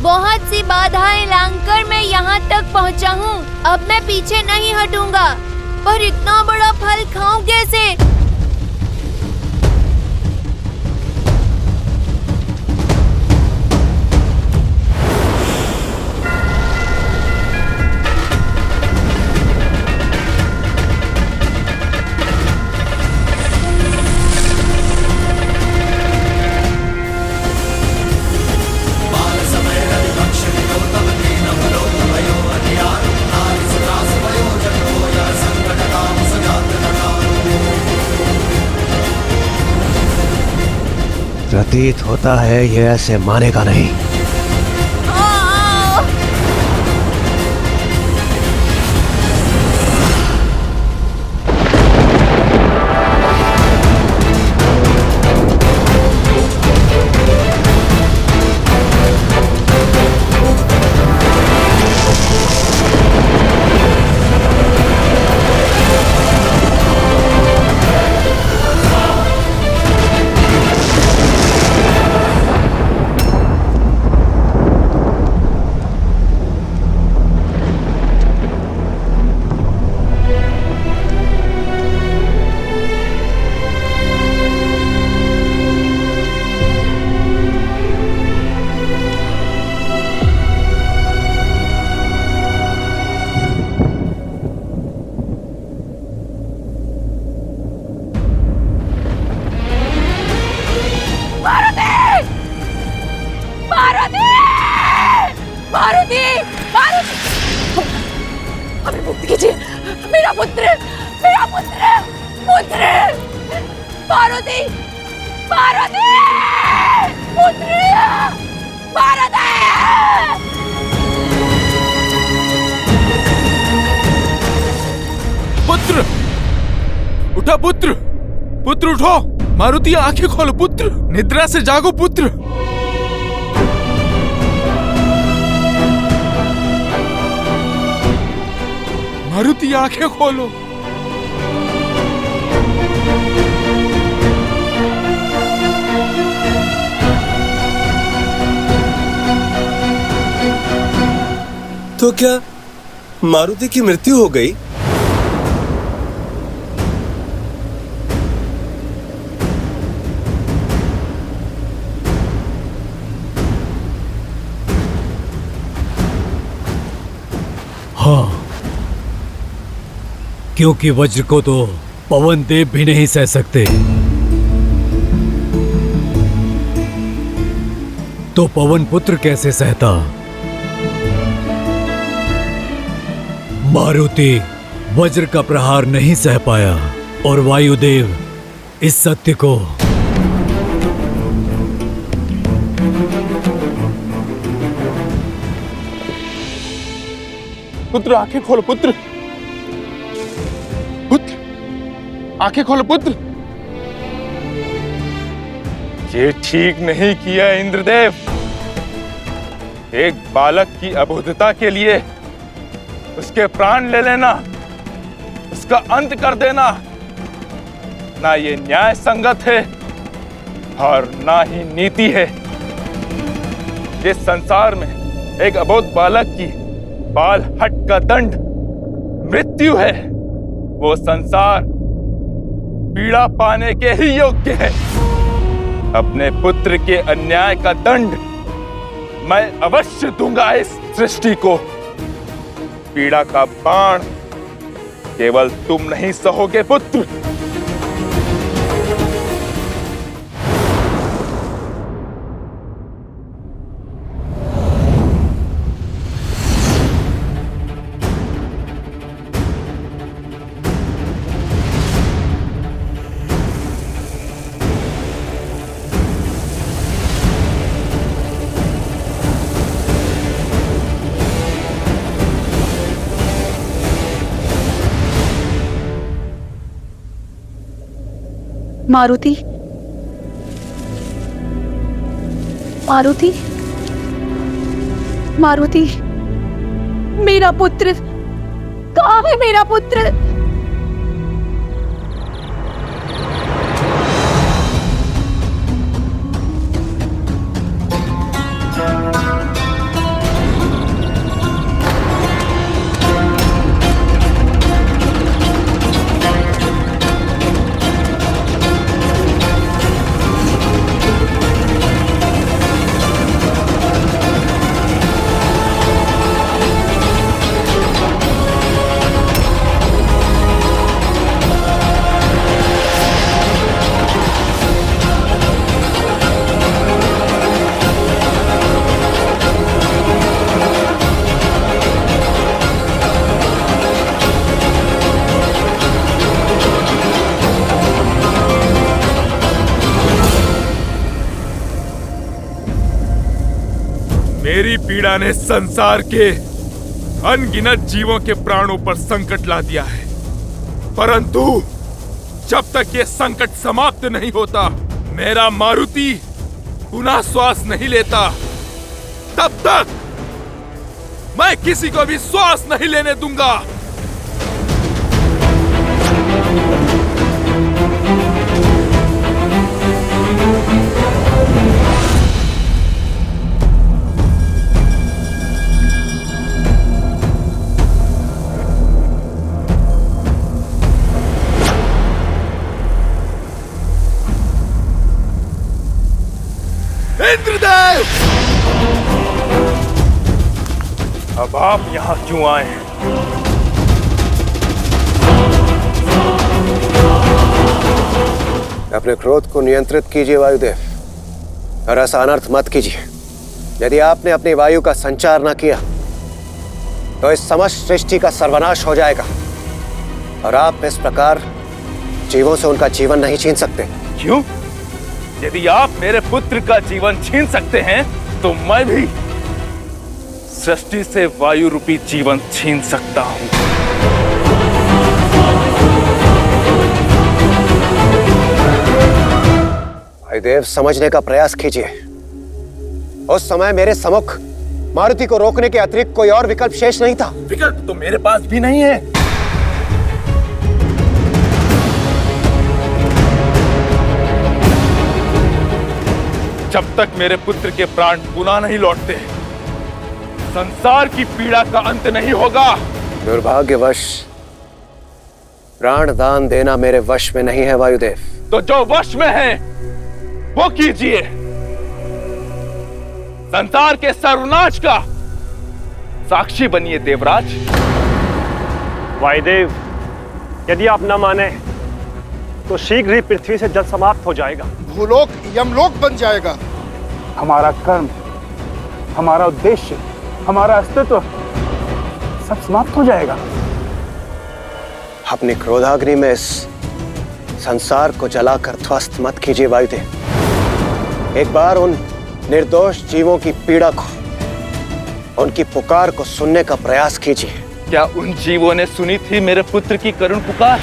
बहुत सी बाधाएं लांघकर मैं यहाँ तक पहुँचा हूँ। अब मैं पीछे नहीं हटूंगा। पर इतना बड़ा फल खाऊं कैसे? प्रतीत होता है ये ऐसे मानेगा नहीं। हमें मुक्त कीजिए। मेरा पुत्र, मेरा पुत्र, पुत्र, पार्वती, पार्वती, पुत्र, पार्वती। पुत्र, उठा पुत्र, पुत्र उठो। मारुति आंखें खोलो पुत्र, निद्रा से जागो पुत्र। मारुति आंखें खोलो। तो क्या मारुति की मृत्यु हो गई? हाँ, क्योंकि वज्र को तो पवन देव भी नहीं सह सकते, तो पवन पुत्र कैसे सहता? मारुति वज्र का प्रहार नहीं सह पाया और वायुदेव इस सत्य को पुत्र आंखें खोलो पुत्र, पुत्र आंखें खोलो पुत्र। ये ठीक नहीं किया इंद्रदेव। एक बालक की अबोधता के लिए उसके प्राण ले लेना, उसका अंत कर देना, ना ये न्याय संगत है और ना ही नीति है। जिस संसार में एक अबोध बालक की बाल हट का दंड मृत्यु है, वो संसार पीड़ा पाने के ही योग्य है। अपने पुत्र के अन्याय का दंड मैं अवश्य दूंगा इस सृष्टि को। पीड़ा का बाण केवल तुम नहीं सहोगे पुत्र। मारुति, मारुति, मारुति, मेरा पुत्र कहाँ है? मेरा पुत्र मेरी पीड़ा ने संसार के अनगिनत जीवों के प्राणों पर संकट ला दिया है, परंतु जब तक ये संकट समाप्त नहीं होता, मेरा मारुति पुनः श्वास नहीं लेता, तब तक मैं किसी को भी श्वास नहीं लेने दूंगा। इंद्रदेव! अब आप यहां क्यों आए हैं? अपने क्रोध को नियंत्रित कीजिए वायुदेव, और ऐसा अनर्थ मत कीजिए। यदि आपने अपनी वायु का संचार न किया तो इस समस्त सृष्टि का सर्वनाश हो जाएगा, और आप इस प्रकार जीवों से उनका जीवन नहीं छीन सकते। क्यों? यदि आप मेरे पुत्र का जीवन छीन सकते हैं, तो मैं भी सृष्टि से वायु रूपी जीवन छीन सकता हूं। वायुदेव, समझने का प्रयास कीजिए। उस समय मेरे सम्मुख मारुति को रोकने के अतिरिक्त कोई और विकल्प शेष नहीं था। विकल्प तो मेरे पास भी नहीं है। जब तक मेरे पुत्र के प्राण पुनः नहीं लौटते, संसार की पीड़ा का अंत नहीं होगा। दुर्भाग्यवश प्राण दान देना मेरे वश में नहीं है वायुदेव। तो जो वश में है वो कीजिए। संसार के सर्वनाश का साक्षी बनिए देवराज। वायुदेव, यदि आप न माने तो शीघ्र ही पृथ्वी से जल समाप्त हो जाएगा। भूलोक यमलोक बन जाएगा। हमारा कर्म, हमारा उद्देश्य, हमारा अस्तित्व सब समाप्त हो जाएगा। अपनी क्रोधाग्नि में इस संसार को जलाकर ध्वस्त मत कीजिए वायुदेव। एक बार उन निर्दोष जीवों की पीड़ा को, उनकी पुकार को सुनने का प्रयास कीजिए। क्या उन जीवों ने सुनी थी मेरे पुत्र की करुण पुकार?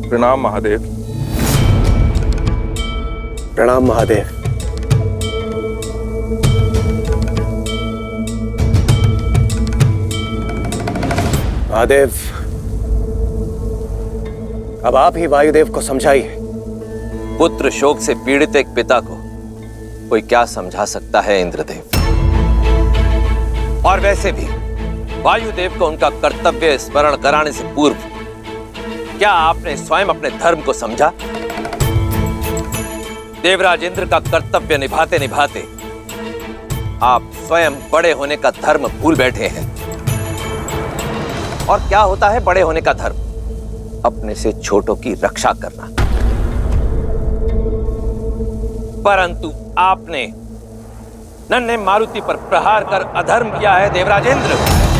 प्रणाम महादेव। प्रणाम महादेव। महादेव, अब आप ही वायुदेव को समझाइए। पुत्र शोक से पीड़ित एक पिता को कोई क्या समझा सकता है इंद्रदेव? और वैसे भी वायुदेव को उनका कर्तव्य स्मरण कराने से पूर्व क्या आपने स्वयं अपने धर्म को समझा? देवराज इंद्र का कर्तव्य निभाते निभाते आप स्वयं बड़े होने का धर्म भूल बैठे हैं। और क्या होता है बड़े होने का धर्म? अपने से छोटों की रक्षा करना। परंतु आपने नन्हे मारुति पर प्रहार कर अधर्म किया है देवराज इंद्र।